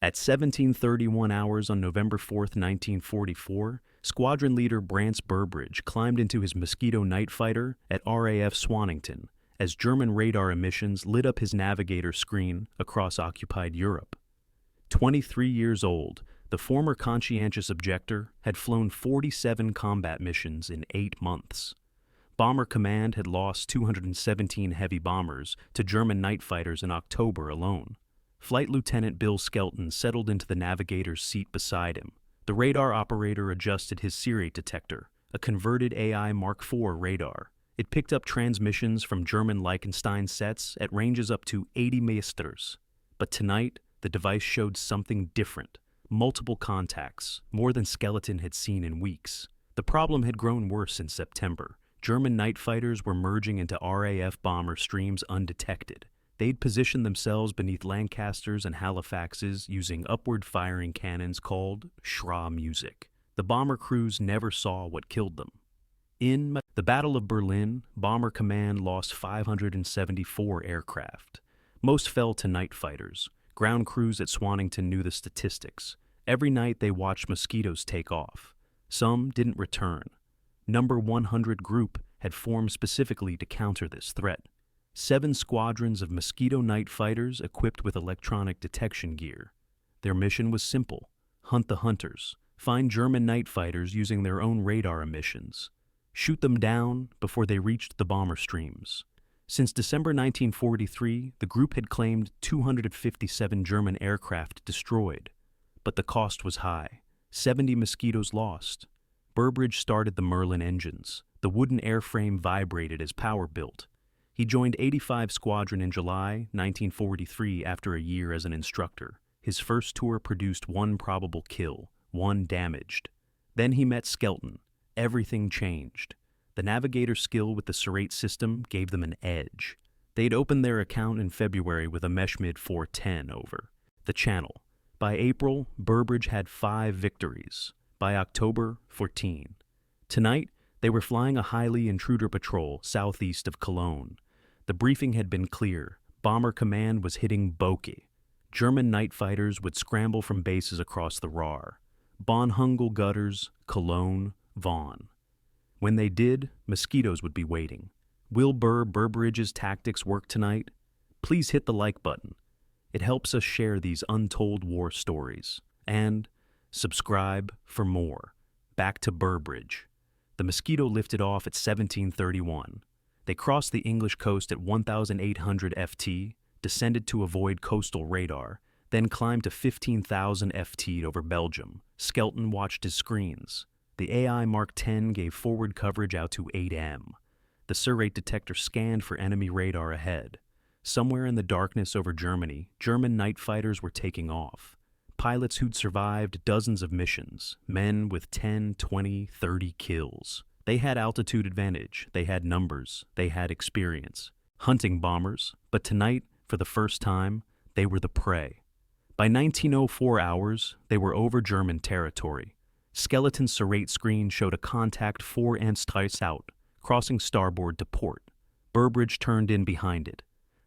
At 17:31 hours on November 4th, 1944, Squadron Leader Brance Burbridge climbed into his Mosquito night fighter at RAF Swanington as German radar emissions lit up his navigator screen across occupied Europe. 23 years old, the former conscientious objector had flown 47 combat missions in 8 months. Bomber Command had lost 217 heavy bombers to German night fighters in October alone. Flight Lieutenant Bill Skelton settled into the navigator's seat beside him. The radar operator adjusted his Serrate detector, a converted AI Mark IV radar. It picked up transmissions from German Liechtenstein sets at ranges up to 80 meters. But tonight, the device showed something different. Multiple contacts, more than Skelton had seen in weeks. The problem had grown worse in September. German night fighters were merging into RAF bomber streams undetected. They'd positioned themselves beneath Lancasters and Halifaxes using upward-firing cannons called schra music. The bomber crews never saw what killed them. In the Battle of Berlin, Bomber Command lost 574 aircraft. Most fell to night fighters. Ground crews at Swanington knew the statistics. Every night they watched Mosquitoes take off. Some didn't return. Number 100 Group had formed specifically to counter this threat. 7 squadrons of Mosquito night fighters equipped with electronic detection gear. Their mission was simple: hunt the hunters, find German night fighters using their own radar emissions, shoot them down before they reached the bomber streams. Since December 1943, the group had claimed 257 German aircraft destroyed, but the cost was high. 70 Mosquitoes lost. Burbridge started the Merlin engines. The wooden airframe vibrated as power built. He joined 85 Squadron in July 1943 after a year as an instructor. His first tour produced 1 probable kill, 1 damaged. Then he met Skelton. Everything changed. The navigator skill with the Serrate system gave them an edge. They'd opened their account in February with a Meshmid 410 over the channel. By April, Burbridge had 5 victories. By October, 14. Tonight, they were flying a highly intruder patrol southeast of Cologne. The briefing had been clear. Bomber Command was hitting Boke. German night fighters would scramble from bases across the Ruhr. Bonhungel gutters, Cologne, Vaughan. When they did, Mosquitoes would be waiting. Will Burbridge's tactics work tonight? Please hit the like button. It helps us share these untold war stories. And subscribe for more. Back to Burbridge. The Mosquito lifted off at 17:31. They crossed the English coast at 1,800 FT, descended to avoid coastal radar, then climbed to 15,000 FT over Belgium. Skelton watched his screens. The AI Mark X gave forward coverage out to 8M. The Serrate detector scanned for enemy radar ahead. Somewhere in the darkness over Germany, German night fighters were taking off. Pilots who'd survived dozens of missions, men with 10, 20, 30 kills. They had altitude advantage, they had numbers, they had experience. Hunting bombers, but tonight, for the first time, they were the prey. By 1904 hours, they were over German territory. Skeleton's Serrate screen showed a contact 4 Anstreis out, crossing starboard to port. Burbridge turned in behind it.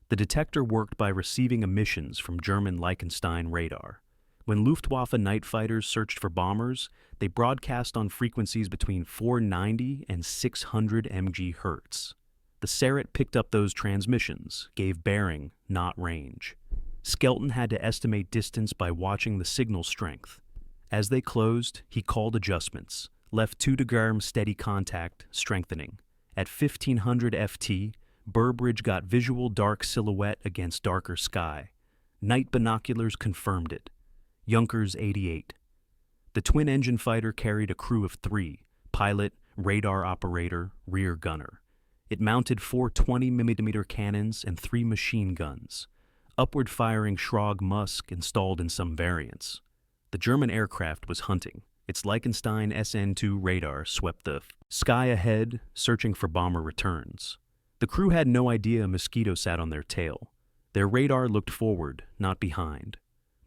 The detector worked by receiving emissions from German Liechtenstein radar. When Luftwaffe night fighters searched for bombers, they broadcast on frequencies between 490 and 600 MHz. The Serrate picked up those transmissions, gave bearing, not range. Skelton had to estimate distance by watching the signal strength. As they closed, he called adjustments, left 2 degrees steady contact, strengthening. At 1500 FT, Burbridge got visual dark silhouette against darker sky. Night binoculars confirmed it. Junkers 88. The twin-engine fighter carried a crew of 3, pilot, radar operator, rear gunner. It mounted 4 20mm cannons and 3 machine guns. Upward-firing Schrag Musk installed in some variants. The German aircraft was hunting. Its Liechtenstein SN2 radar swept the sky ahead, searching for bomber returns. The crew had no idea a Mosquito sat on their tail. Their radar looked forward, not behind.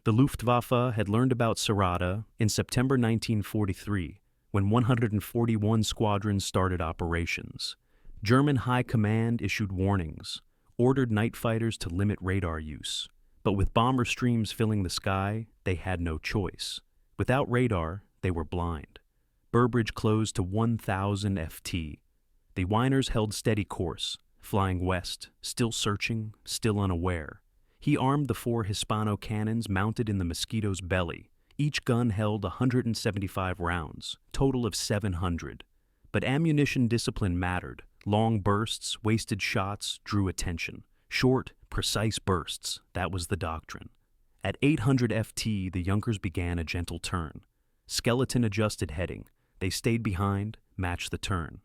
The Luftwaffe had learned about Serrate in September 1943, when 141 squadrons started operations. German High Command issued warnings, ordered night fighters to limit radar use. But with bomber streams filling the sky, they had no choice. Without radar, they were blind. Burbridge closed to 1,000 FT. The whiners held steady course, flying west, still searching, still unaware. He armed the 4 Hispano cannons mounted in the Mosquito's belly. Each gun held 175 rounds, total of 700. But ammunition discipline mattered. Long bursts, wasted shots drew attention. Short, precise bursts, that was the doctrine. At 800 FT, the Junkers began a gentle turn. Skelton adjusted heading. They stayed behind, matched the turn.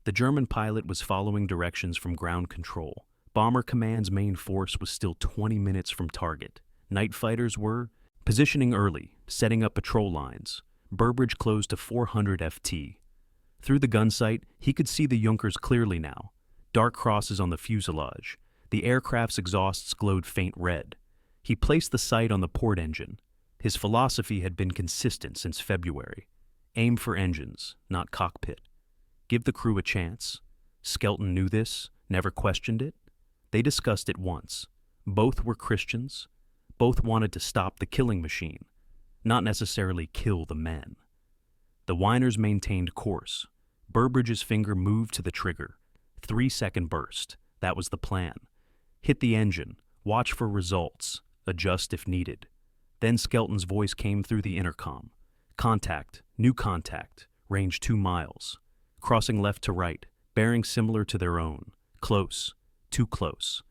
The German pilot was following directions from ground control. Bomber Command's main force was still 20 minutes from target. Night fighters were positioning early, setting up patrol lines. Burbridge closed to 400 FT. Through the gun sight, he could see the Junkers clearly now. Dark crosses on the fuselage. The aircraft's exhausts glowed faint red. He placed the sight on the port engine. His philosophy had been consistent since February. Aim for engines, not cockpit. Give the crew a chance. Skelton knew this, never questioned it. They discussed it once. Both were Christians. Both wanted to stop the killing machine, not necessarily kill the men. The whiners maintained course. Burbridge's finger moved to the trigger. 3-second burst. That was the plan. Hit the engine. Watch for results. Adjust if needed. Then Skelton's voice came through the intercom. Contact. New contact. Range 2 miles. Crossing left to right. Bearing similar to their own. Close. Too close.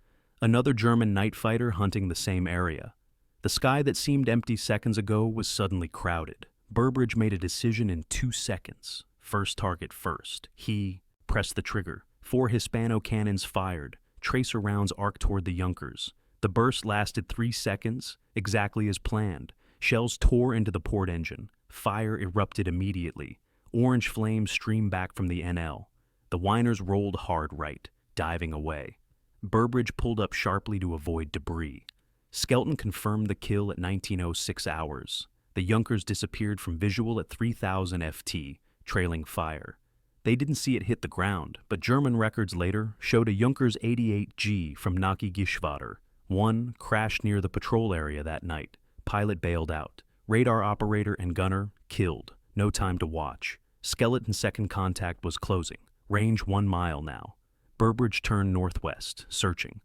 Another German night fighter hunting the same area. The sky that seemed empty seconds ago was suddenly crowded. Burbridge made a decision in 2 seconds. First target first. He pressed the trigger. 4 Hispano cannons fired. Tracer rounds arced toward the Junkers. The burst lasted 3 seconds, exactly as planned. Shells tore into the port engine. Fire erupted immediately. Orange flames streamed back from the NL. The whiners rolled hard right, diving away. Burbridge pulled up sharply to avoid debris. Skelton confirmed the kill at 1906 hours. The Junkers disappeared from visual at 3,000 FT, trailing fire. They didn't see it hit the ground, but German records later showed a Junkers 88G from Naki-Geschwader. One crashed near the patrol area that night. Pilot bailed out. Radar operator and gunner killed. No time to watch. Skeleton second contact was closing. Range 1 mile now. Burbridge turned northwest, searching.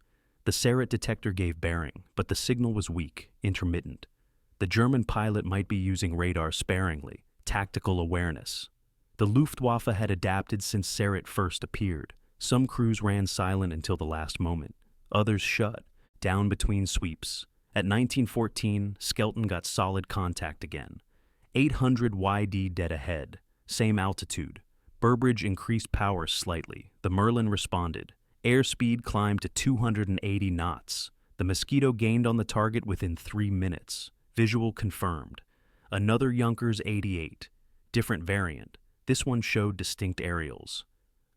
The Serrate detector gave bearing, but the signal was weak, intermittent. The German pilot might be using radar sparingly, tactical awareness. The Luftwaffe had adapted since Serrate first appeared. Some crews ran silent until the last moment. Others shut, down between sweeps. At 1914, Skelton got solid contact again. 800 YD dead ahead, same altitude. Burbridge increased power slightly. The Merlin responded. Airspeed climbed to 280 knots. The Mosquito gained on the target within 3 minutes. Visual confirmed. Another Junkers 88. Different variant. This one showed distinct aerials.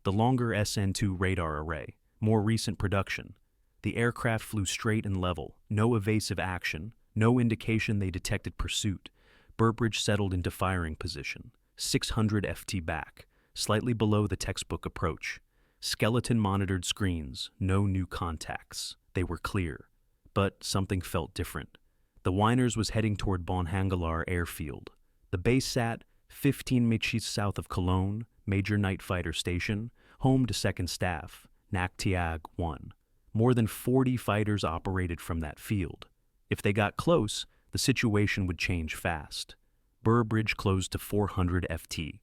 The longer SN2 radar array. More recent production. The aircraft flew straight and level. No evasive action. No indication they detected pursuit. Burbridge settled into firing position. 600 FT back. Slightly below the textbook approach. Skelton monitored screens. No new contacts. They were clear. But something felt different. The Whiners was heading toward Bonhangalar airfield. The base sat 15 miles south of Cologne, major night fighter station, home to 2nd Staff, Naktiag 1. More than 40 fighters operated from that field. If they got close, the situation would change fast. Burbridge closed to 400 FT.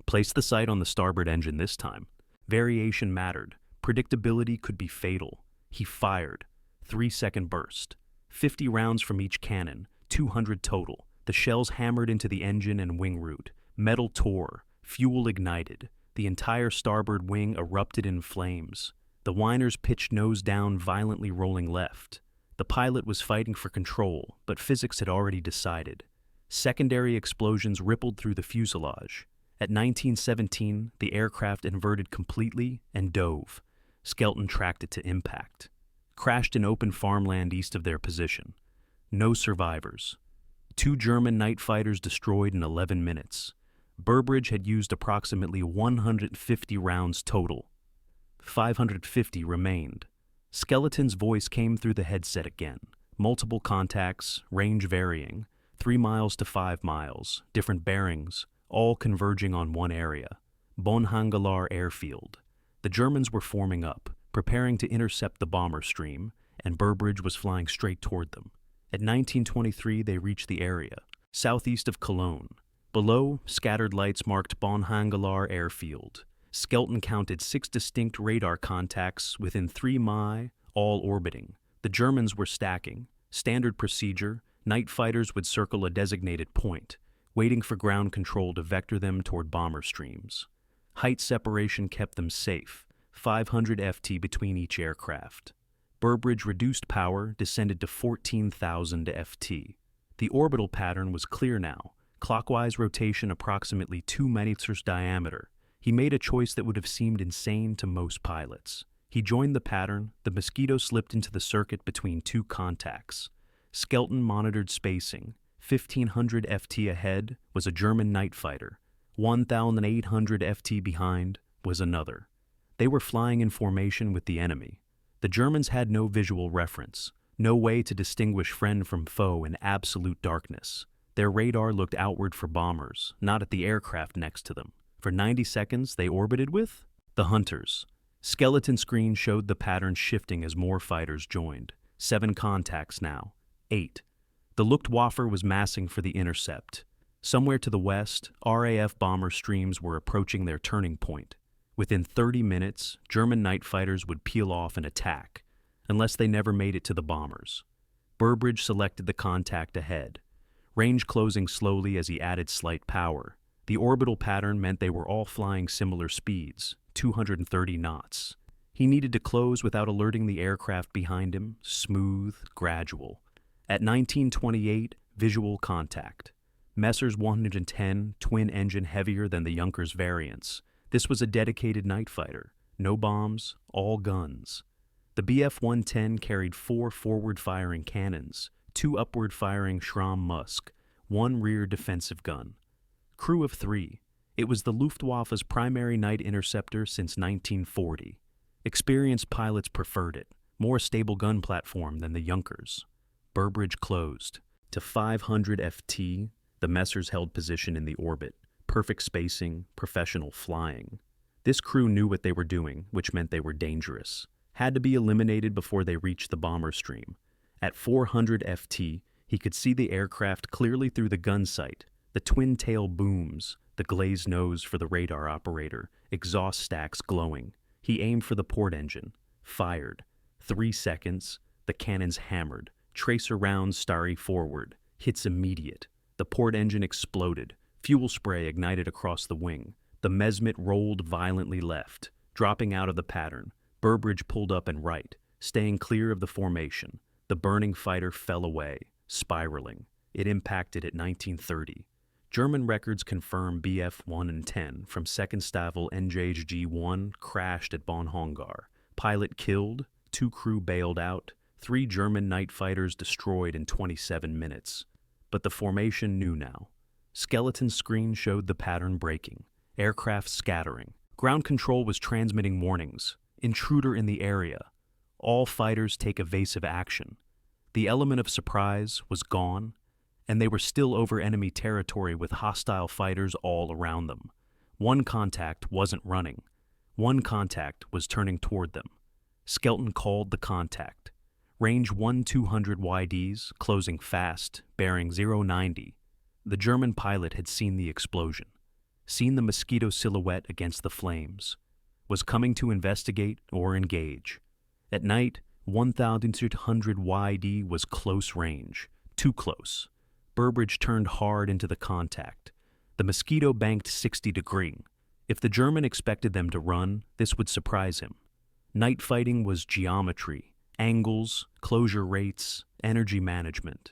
Placed the sight on the starboard engine this time. Variation mattered. Predictability could be fatal. He fired. 3-second burst. 50 rounds from each cannon, 200 total. The shells hammered into the engine and wing root. Metal tore. Fuel ignited. The entire starboard wing erupted in flames. The Whiners pitched nose down, violently rolling left. The pilot was fighting for control, but physics had already decided. Secondary explosions rippled through the fuselage. At 1917, the aircraft inverted completely and dove. Skelton tracked it to impact. Crashed in open farmland east of their position. No survivors. 2 German night fighters destroyed in 11 minutes. Burbridge had used approximately 150 rounds total. 550 remained. Skeleton's voice came through the headset again. multiple contacts, range varying, 3 miles to 5 miles, different bearings, all converging on one area, Bonhangalar Airfield. The Germans were forming up, preparing to intercept the bomber stream, and Burbridge was flying straight toward them. At 1923, they reached the area, southeast of Cologne. Below, scattered lights marked Bonhangalar Airfield. Skelton counted 6 distinct radar contacts within 3 mi, all orbiting. The Germans were stacking. Standard procedure, night fighters would circle a designated point, waiting for ground control to vector them toward bomber streams. Height separation kept them safe, 500 FT between each aircraft. Burbridge reduced power, descended to 14,000 FT. The orbital pattern was clear now, clockwise rotation approximately 2 meters diameter. He made a choice that would have seemed insane to most pilots. He joined the pattern, the Mosquito slipped into the circuit between 2 contacts. Skelton monitored spacing. 1,500 FT ahead was a German night fighter. 1,800 FT behind was another. They were flying in formation with the enemy. The Germans had no visual reference, no way to distinguish friend from foe in absolute darkness. Their radar looked outward for bombers, not at the aircraft next to them. For 90 seconds, they orbited with the Hunters. Skeleton screen showed the pattern shifting as more fighters joined. 7 contacts now. 8. The Luftwaffe was massing for the intercept. Somewhere to the west, RAF bomber streams were approaching their turning point. Within 30 minutes, German night fighters would peel off and attack, unless they never made it to the bombers. Burbridge selected the contact ahead, range closing slowly as he added slight power. The orbital pattern meant they were all flying similar speeds, 230 knots. He needed to close without alerting the aircraft behind him, smooth, gradual. At 1928, visual contact. Messrs 110, twin-engine heavier than the Junkers variants. This was a dedicated night fighter. No bombs, all guns. The Bf-110 carried 4 forward-firing cannons, 2 upward-firing Schramm Musk, 1 rear defensive gun. Crew of 3. It was the Luftwaffe's primary night interceptor since 1940. Experienced pilots preferred it, more stable gun platform than the Junkers. Burbridge closed. To 500 FT, the Messers held position in the orbit. Perfect spacing, professional flying. This crew knew what they were doing, which meant they were dangerous. Had to be eliminated before they reached the bomber stream. At 400 FT, he could see the aircraft clearly through the gun sight. The twin-tail booms, the glazed nose for the radar operator, exhaust stacks glowing. He aimed for the port engine. Fired. 3 seconds. The cannons hammered. Tracer rounds starry forward. Hits immediate. The port engine exploded. Fuel spray ignited across the wing. The Mesmit rolled violently left, dropping out of the pattern. Burbridge pulled up and right, staying clear of the formation. The burning fighter fell away, spiraling. It impacted at 1930. German records confirm Bf-1 and 10 from 2nd Staffel NJG-1 crashed at Bonhangar. Pilot killed, 2 crew bailed out, 3 German night fighters destroyed in 27 minutes. But the formation knew now. Skeleton screen showed the pattern breaking, aircraft scattering. Ground control was transmitting warnings. Intruder in the area. All fighters take evasive action. The element of surprise was gone, and they were still over enemy territory with hostile fighters all around them. 1 contact wasn't running. 1 contact was turning toward them. Skelton called the contact. Range 1-200 YDs, closing fast, bearing 090. The German pilot had seen the explosion, seen the Mosquito silhouette against the flames, was coming to investigate or engage. At night, 1,200 YD was close range, too close. Burbridge turned hard into the contact. The Mosquito banked 60 degree. If the German expected them to run, this would surprise him. Night fighting was geometry, angles, closure rates, energy management.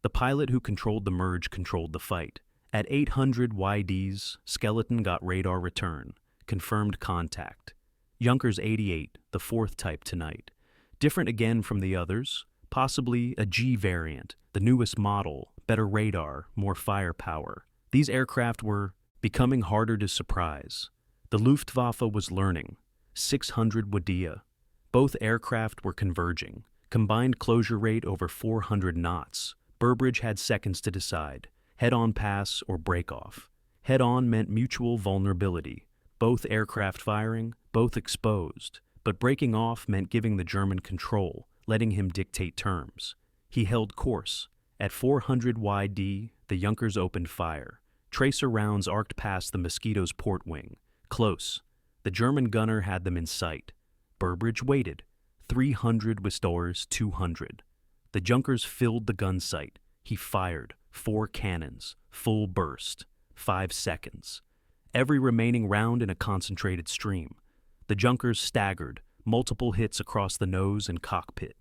The pilot who controlled the merge controlled the fight. At 800 YDs, Skelton got radar return, confirmed contact. Junkers 88, the 4th type tonight. Different again from the others, possibly a G variant, the newest model, better radar, more firepower. These aircraft were becoming harder to surprise. The Luftwaffe was learning. 600 Wadia. Both aircraft were converging. Combined closure rate over 400 knots. Burbridge had seconds to decide: head-on pass or break-off. Head-on meant mutual vulnerability, both aircraft firing, both exposed, but breaking off meant giving the German control, letting him dictate terms. He held course. At 400 YD, the Junkers opened fire. Tracer rounds arced past the Mosquito's port wing. Close. The German gunner had them in sight. Burbridge waited. 300 restores 200. The Junkers filled the gun sight. He fired. 4 cannons. Full burst. 5 seconds. Every remaining round in a concentrated stream. The Junkers staggered. Multiple hits across the nose and cockpit.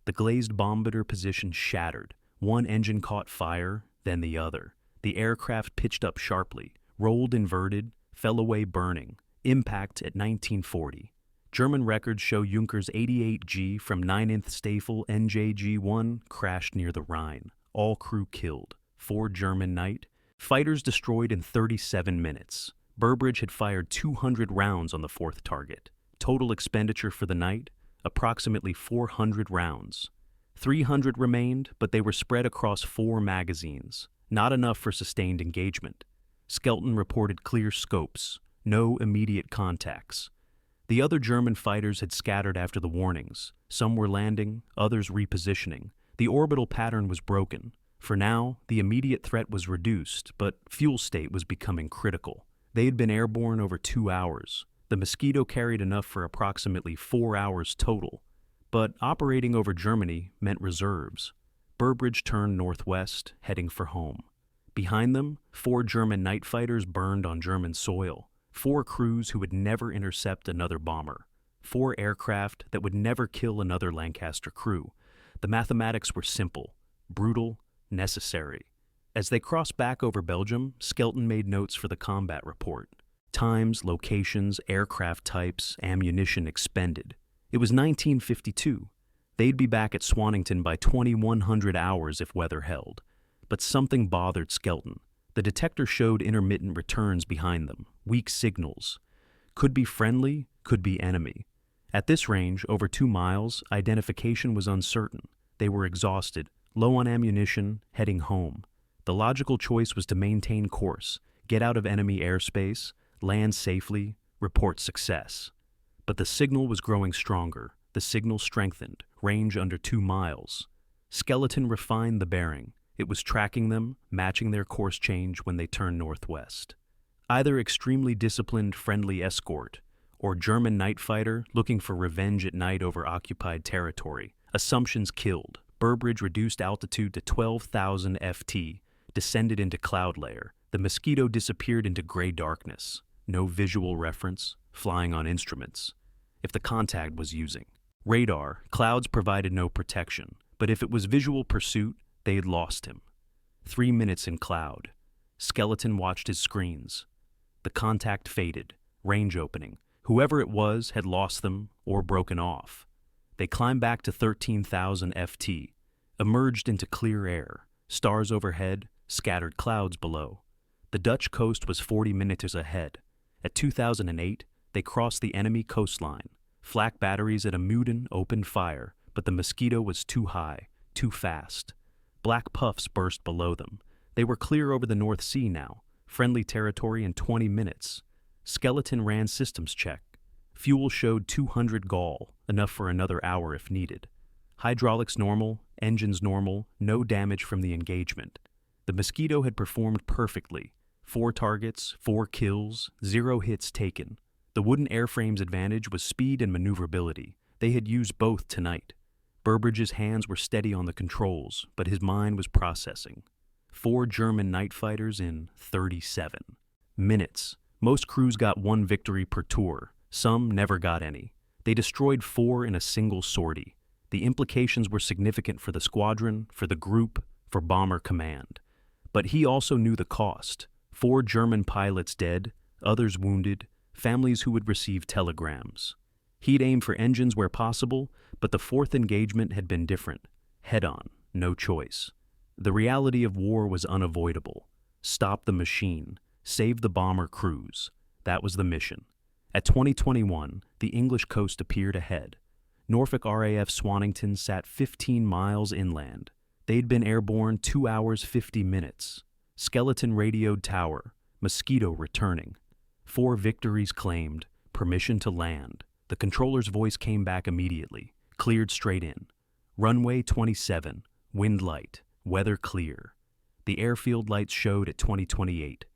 The glazed bombardier position shattered. One engine caught fire, then the other. The aircraft pitched up sharply, rolled inverted, fell away burning. Impact at 1940. German records show Junkers 88G from 9th Staffel NJG-1 crashed near the Rhine. All crew killed. 4 German night. Fighters destroyed in 37 minutes. Burbridge had fired 200 rounds on the 4th target. Total expenditure for the night, approximately 400 rounds. 300 remained, but they were spread across 4 magazines. Not enough for sustained engagement. Skelton reported clear scopes, no immediate contacts. The other German fighters had scattered after the warnings. Some were landing, others repositioning. The orbital pattern was broken. For now, the immediate threat was reduced, but fuel state was becoming critical. They had been airborne over 2 hours. The Mosquito carried enough for approximately 4 hours total, but operating over Germany meant reserves. Burbridge turned northwest, heading for home. Behind them, 4 German night fighters burned on German soil. 4 crews who would never intercept another bomber. 4 aircraft that would never kill another Lancaster crew. The mathematics were simple, brutal, necessary. As they crossed back over Belgium, Skelton made notes for the combat report. Times, locations, aircraft types, ammunition expended. It was 1952. They'd be back at Swanington by 2100 hours if weather held. But something bothered Skelton. The detector showed intermittent returns behind them, weak signals. Could be friendly, could be enemy. At this range, over 2 miles, identification was uncertain. They were exhausted, low on ammunition, heading home. The logical choice was to maintain course, get out of enemy airspace, land safely, report success. But the signal was growing stronger. The signal strengthened, range under 2 miles. Skelton refined the bearing. It was tracking them, matching their course change when they turned northwest. Either extremely disciplined, friendly escort, or German night fighter looking for revenge at night over occupied territory. Assumptions killed. Burbridge reduced altitude to 12,000 FT, descended into cloud layer. The Mosquito disappeared into gray darkness. No visual reference, flying on instruments. If the contact was using radar, clouds provided no protection, but if it was visual pursuit, they had lost him. 3 minutes in cloud. Skelton watched his screens. The contact faded, range opening. Whoever it was had lost them or broken off. They climbed back to 13,000 FT, emerged into clear air, stars overhead, scattered clouds below. The Dutch coast was 40 minutes ahead. At 2008, they crossed the enemy coastline. Flak batteries at Amuiden opened fire, but the Mosquito was too high, too fast. Black puffs burst below them. They were clear over the North Sea now, friendly territory in 20 minutes. Skelton ran systems check. Fuel showed 200 gall, enough for another hour if needed. Hydraulics normal, engines normal, no damage from the engagement. The Mosquito had performed perfectly. 4 targets, 4 kills, 0 hits taken. The wooden airframe's advantage was speed and maneuverability. They had used both tonight. Burbridge's hands were steady on the controls, but his mind was processing. 4 German night fighters in 37 minutes. Most crews got 1 victory per tour. Some never got any. They destroyed 4 in a single sortie. The implications were significant for the squadron, for the group, for Bomber Command. But he also knew the cost. 4 German pilots dead, others wounded, families who would receive telegrams. He'd aimed for engines where possible, but the 4th engagement had been different. Head-on, no choice. The reality of war was unavoidable. Stop the machine, save the bomber crews. That was the mission. At 2021, the English coast appeared ahead. Norfolk RAF Swanington sat 15 miles inland. They'd been airborne 2 hours 50 minutes. Skeleton radioed tower, Mosquito returning. 4 victories claimed, permission to land. The controller's voice came back immediately, cleared straight in. Runway 27, wind light, weather clear. The airfield lights showed at 2028.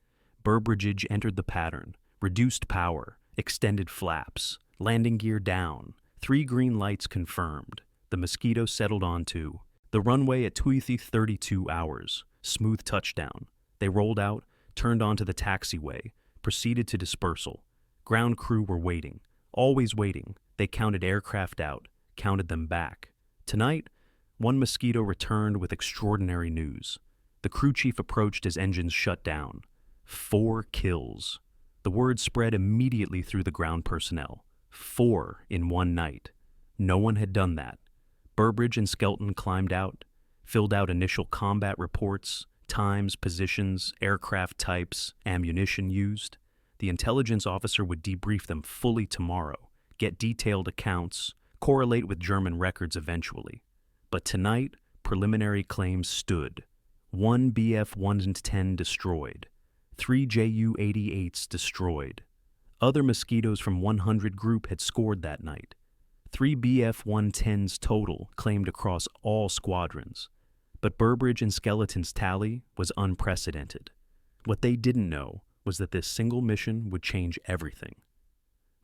Burbridge entered the pattern, reduced power, extended flaps, landing gear down, 3 green lights confirmed. The Mosquito settled onto the runway at 32 hours, smooth touchdown. They rolled out, turned onto the taxiway, proceeded to dispersal. Ground crew were waiting, always waiting. They counted aircraft out, counted them back. Tonight, one Mosquito returned with extraordinary news. The crew chief approached as engines shut down. 4 kills. The word spread immediately through the ground personnel. 4 in one night. No one had done that. Burbridge and Skelton climbed out, filled out initial combat reports, times, positions, aircraft types, ammunition used. The intelligence officer would debrief them fully tomorrow, get detailed accounts, correlate with German records eventually. But tonight, preliminary claims stood. 1 Bf-110 destroyed. 3 Ju-88s destroyed. Other Mosquitoes from 100 Group had scored that night. 3 Bf-110s total claimed across all squadrons. But Burbridge and Skeleton's tally was unprecedented. What they didn't know was that this single mission would change everything.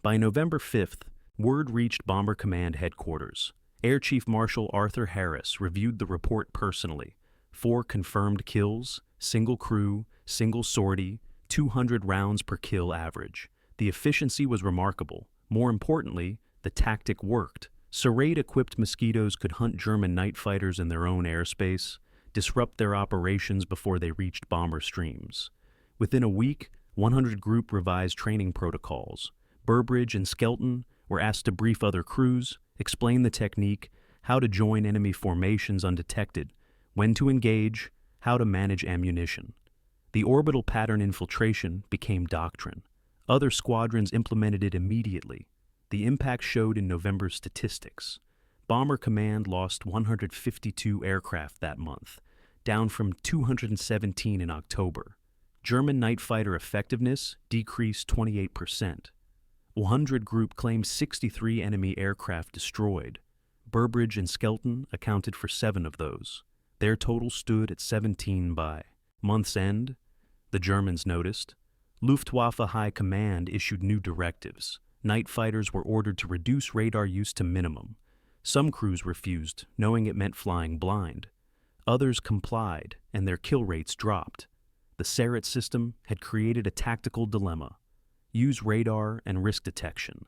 By November 5th, word reached Bomber Command headquarters. Air Chief Marshal Arthur Harris reviewed the report personally. 4 confirmed kills, single crew, single sortie, 200 rounds per kill average. The efficiency was remarkable. More importantly, the tactic worked. Serrate-equipped Mosquitoes could hunt German night fighters in their own airspace, disrupt their operations before they reached bomber streams. Within a week, 100 Group revised training protocols. Burbridge and Skelton were asked to brief other crews, explain the technique, how to join enemy formations undetected, when to engage, how to manage ammunition. The orbital pattern infiltration became doctrine. Other squadrons implemented it immediately. The impact showed in November's statistics. Bomber Command lost 152 aircraft that month, down from 217 in October. German night fighter effectiveness decreased 28%. 100 Group claimed 63 enemy aircraft destroyed. Burbridge and Skelton accounted for 7 of those. Their total stood at 17 by month's end. The Germans noticed. Luftwaffe High Command issued new directives. Night fighters were ordered to reduce radar use to minimum. Some crews refused, knowing it meant flying blind. Others complied, and their kill rates dropped. The Serrate system had created a tactical dilemma. Use radar and risk detection.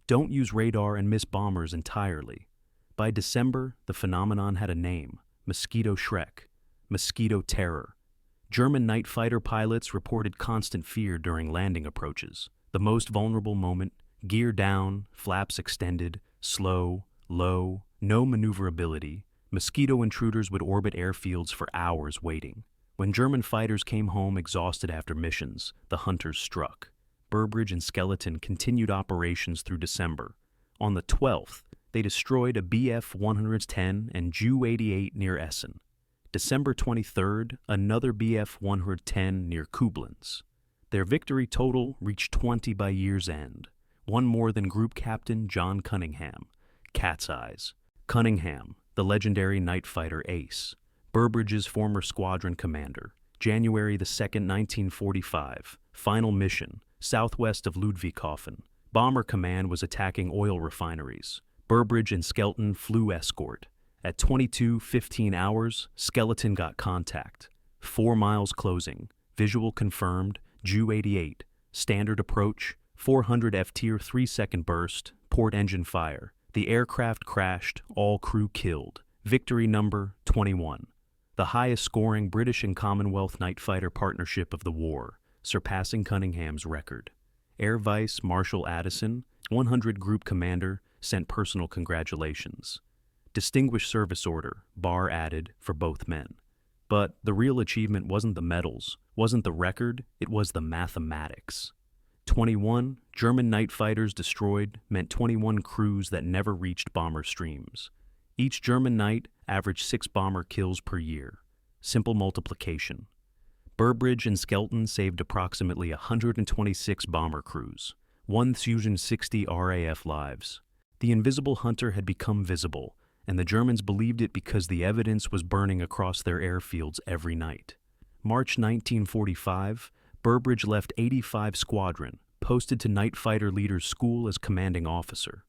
Don't use radar and miss bombers entirely. By December, the phenomenon had a name: Mosquito Shrek, Mosquito Terror. German night fighter pilots reported constant fear during landing approaches. The most vulnerable moment: gear down, flaps extended, slow, low, no maneuverability. Mosquito intruders would orbit airfields for hours waiting. When German fighters came home exhausted after missions, the hunters struck. Burbridge and Skelton continued operations through December. On the 12th, they destroyed a Bf-110 and Ju-88 near Essen. December 23rd, another Bf-110 near Koblenz. Their victory total reached 20 by year's end, one more than Group Captain John Cunningham. Cat's eyes. Cunningham, the legendary night fighter ace. Burbridge's former squadron commander. January 2nd, 1945. Final mission, southwest of Ludwigshafen. Bomber Command was attacking oil refineries. Burbridge and Skelton flew escort. At 22:15 hours, Skelton got contact. 4 miles closing. Visual confirmed. Ju-88. Standard approach. 400 F-tier 3-second burst. Port engine fire. The aircraft crashed. All crew killed. Victory number 21. The highest scoring British and Commonwealth night fighter partnership of the war, surpassing Cunningham's record. Air Vice Marshal Addison, 100 Group Commander, sent personal congratulations. Distinguished Service Order, bar added, for both men. But the real achievement wasn't the medals, wasn't the record, it was the mathematics. 21 German night fighters destroyed meant 21 crews that never reached bomber streams. Each German night averaged 6 bomber kills per year. Simple multiplication. Burbridge and Skelton saved approximately 126 bomber crews, 1,060 RAF lives. The invisible hunter had become visible, and the Germans believed it because the evidence was burning across their airfields every night. March 1945, Burbridge left 85 Squadron, posted to Night Fighter Leader's School as commanding officer.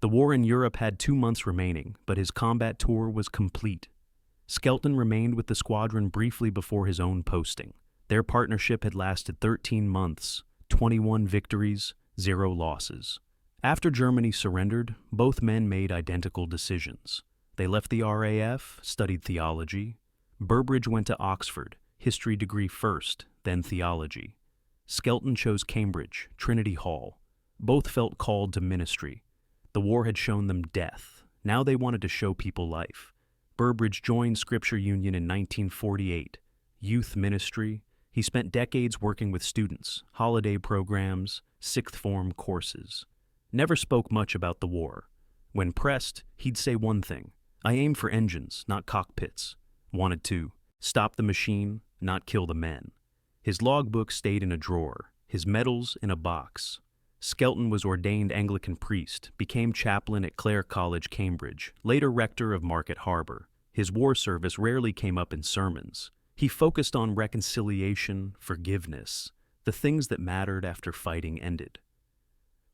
The war in Europe had 2 months remaining, but his combat tour was complete. Skelton remained with the squadron briefly before his own posting. Their partnership had lasted 13 months, 21 victories, 0 losses. After Germany surrendered, both men made identical decisions. They left the RAF, studied theology. Burbridge went to Oxford, history degree first, then theology. Skelton chose Cambridge, Trinity Hall. Both felt called to ministry. The war had shown them death. Now they wanted to show people life. Burbridge joined Scripture Union in 1948. Youth ministry. He spent decades working with students, holiday programs, sixth form courses. Never spoke much about the war. When pressed, he'd say one thing: I aim for engines, not cockpits. Wanted to stop the machine, not kill the men. His logbook stayed in a drawer, his medals in a box. Skelton was ordained Anglican priest, became chaplain at Clare College, Cambridge, later rector of Market Harbor. His war service rarely came up in sermons. He focused on reconciliation, forgiveness, the things that mattered after fighting ended.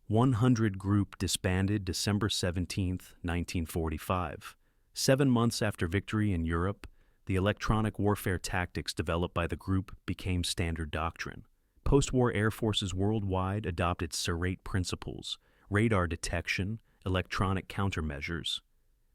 100 Group disbanded December 17, 1945. 7 months after victory in Europe, the electronic warfare tactics developed by the group became standard doctrine. Post-war air forces worldwide adopted Serrate principles, radar detection, electronic countermeasures.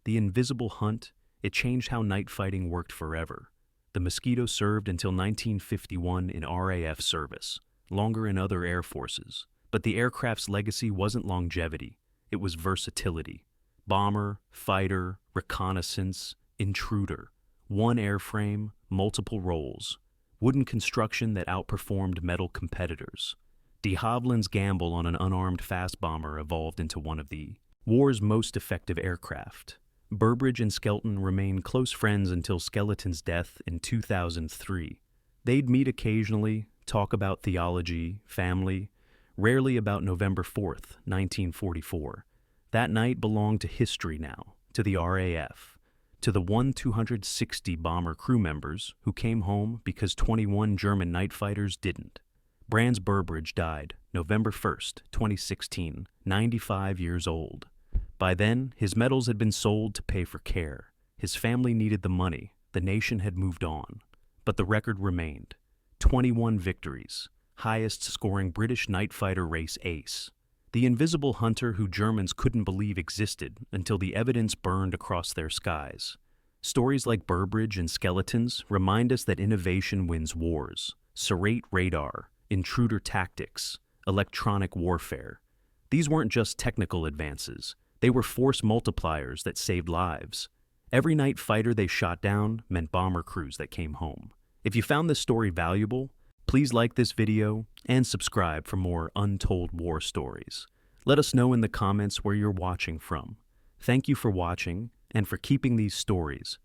The invisible hunt, it changed how night fighting worked forever. The Mosquito served until 1951 in RAF service, longer in other air forces. But the aircraft's legacy wasn't longevity, it was versatility. Bomber, fighter, reconnaissance, intruder. One airframe, multiple roles. Wooden construction that outperformed metal competitors. De Havilland's gamble on an unarmed fast bomber evolved into one of the war's most effective aircraft. Burbridge and Skelton remained close friends until Skelton's death in 2003. They'd meet occasionally, talk about theology, family, rarely about November 4th, 1944. That night belonged to history now, to the RAF. To the 260 bomber crew members who came home because 21 German night fighters didn't. Brance Burbridge died November 1st, 2016, 95 years old. By then, his medals had been sold to pay for care. His family needed the money. The nation had moved on. But the record remained. 21 victories, highest scoring British night fighter race ace. The invisible hunter who Germans couldn't believe existed until the evidence burned across their skies. Stories like Burbridge and Skelton's remind us that innovation wins wars. Serrate radar, intruder tactics, electronic warfare. These weren't just technical advances. They were force multipliers that saved lives. Every night fighter they shot down meant bomber crews that came home. If you found this story valuable, please like this video and subscribe for more untold war stories. Let us know in the comments where you're watching from. Thank you for watching and for keeping these stories